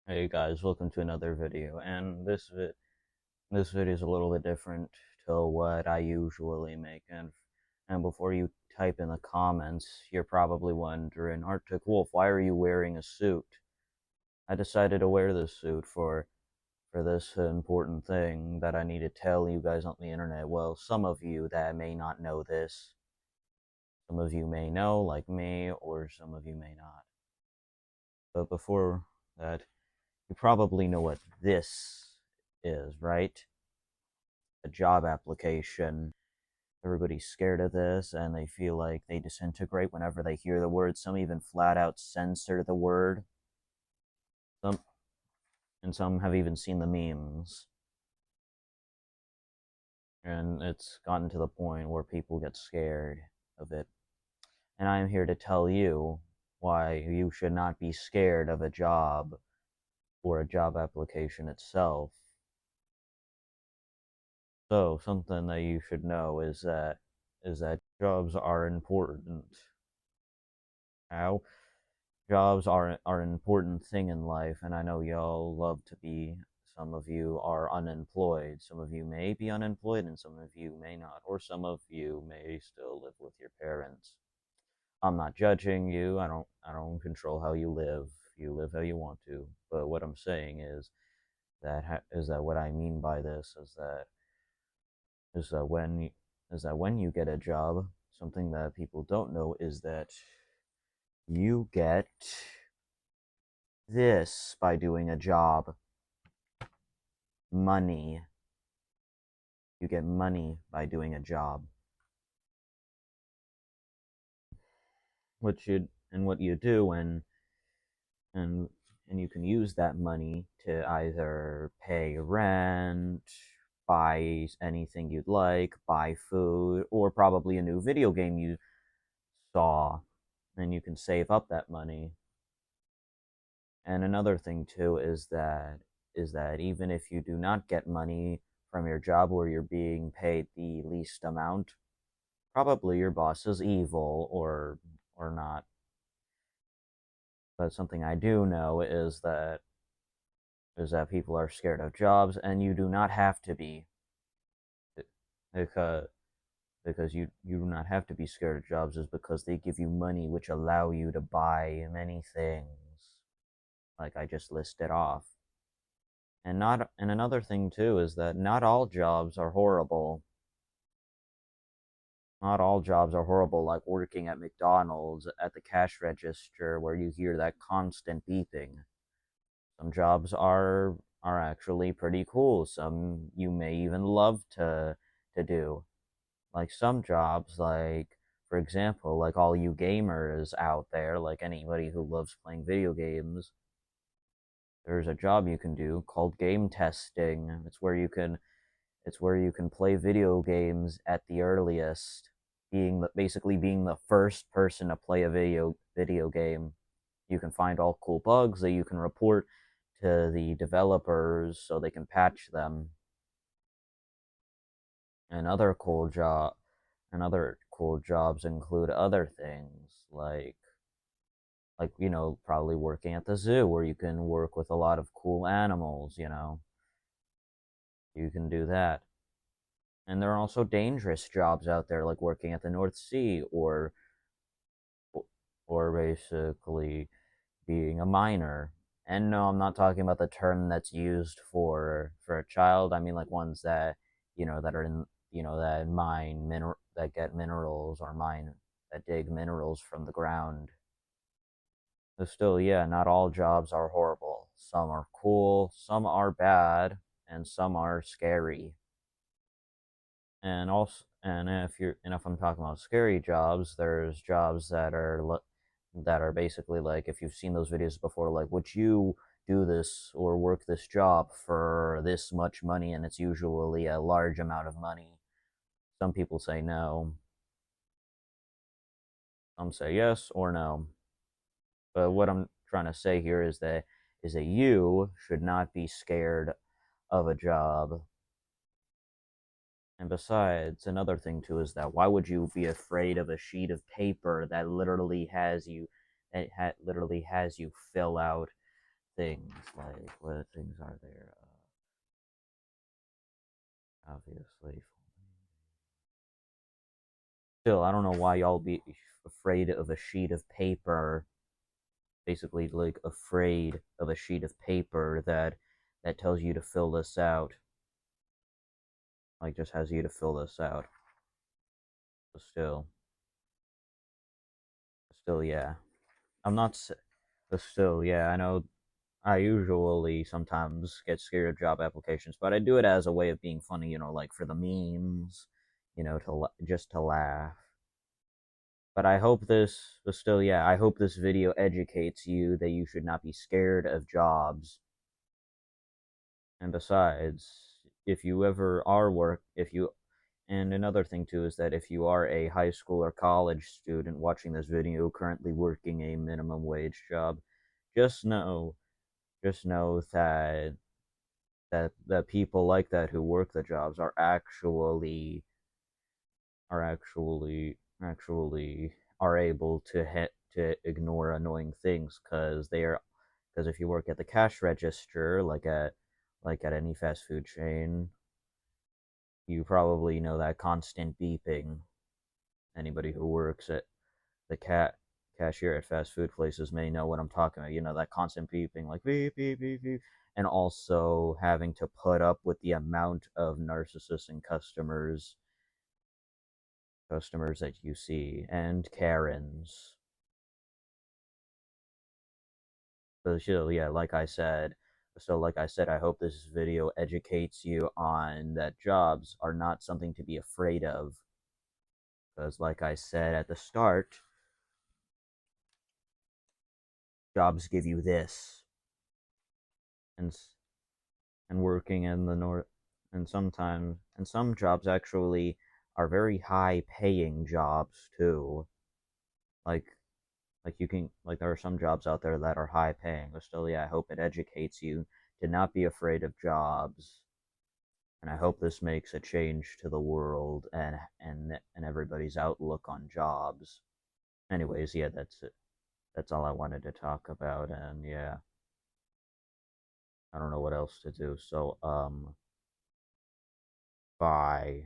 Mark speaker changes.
Speaker 1: Hey guys, welcome to another video, and this video is a little bit different to what I usually make, and before you type in the comments, you're probably wondering, Arctic Wolf, why are you wearing a suit? I decided to wear this suit for this important thing that I need to tell you guys on the internet. Well, some of you that may not know this, some of you may know, like me, or some of you may not. But before that, you probably know what this is, right? A job application. Everybody's scared of this and they feel like they disintegrate whenever they hear the word. Some even flat out censor the word. Some and some have even seen the memes. And it's gotten to the point where people get scared of it. And I'm here to tell you why you should not be scared of a job or a job application itself. So something that you should know is that jobs are important. How? Jobs are an important thing in life, and I know y'all love to be. Some of you are unemployed. Some of you may be unemployed, and some of you may not, or some of you may still live with your parents. I'm not judging you. I don't control how you live. You live how you want to. But what I'm saying is that what I mean by this is that when you get a job, something that people don't know is that you get this by doing a job. Money. You get money by doing a job. What you do, and and you can use that money to either pay rent, buy anything you'd like, buy food, or probably a new video game you saw, and you can save up that money. And another thing too is that even if you do not get money from your job where you're being paid the least amount, probably your boss is evil or not. But something I do know is that people are scared of jobs, and you do not have to be, because you do not have to be scared of jobs, is because they give you money which allow you to buy many things, like I just listed off. And another thing too is that not all jobs are horrible. Not all jobs are horrible, like working at McDonald's at the cash register where you hear that constant beeping. Some jobs are actually pretty cool. Some you may even love to do. Like some jobs, like for example, like all you gamers out there, like anybody who loves playing video games, there's a job you can do called game testing. It's where you can play video games at the earliest, basically being the first person to play a video game. You can find all cool bugs that you can report to the developers so they can patch them. And other cool jobs include other things like probably working at the zoo where you can work with a lot of cool animals. You can do that. And there are also dangerous jobs out there like working at the North Sea or basically being a miner. And no, I'm not talking about the term that's used for a child. I mean like ones that are in that that get minerals or mine that dig minerals from the ground. But still, yeah, not all jobs are horrible. Some are cool, some are bad, and some are scary. And if I'm talking about scary jobs, there's jobs that are basically like, if you've seen those videos before, like, would you do this or work this job for this much money? And it's usually a large amount of money. Some people say no, some say yes or no. But what I'm trying to say here is that you should not be scared of a job. And besides, another thing too is that why would you be afraid of a sheet of paper that literally has you fill out things. Like, what things are there? Obviously. Still, I don't know why y'all be afraid of a sheet of paper. Basically, like, afraid of a sheet of paper that tells you to fill this out. Like, just has you to fill this out. But still, yeah. I'm not. But still, yeah. I know. I usually sometimes get scared of job applications, but I do it as a way of being funny. Like for the memes. Just to laugh. But I hope this. But still, yeah. I hope this video educates you that you should not be scared of jobs. And besides, if you ever are and another thing too is that if you are a high school or college student watching this video currently working a minimum wage job, just know, just know that people like that who work the jobs are able to ignore annoying things because if you work at the cash register like at any fast food chain, you probably know that constant beeping. Anybody who works at the cashier at fast food places may know what I'm talking about. That constant beeping, like beep beep beep beep, and also having to put up with the amount of narcissistic customers that you see, and Karens. So yeah, like I said, I hope this video educates you on that jobs are not something to be afraid of. Because, like I said at the start, jobs give you this, and working in the north, and some jobs actually are very high paying jobs too. Like there are some jobs out there that are high paying, but still, yeah, I hope it educates you to not be afraid of jobs. And I hope this makes a change to the world and everybody's outlook on jobs. Anyways, yeah, that's it. That's all I wanted to talk about, and yeah, I don't know what else to do. So, bye.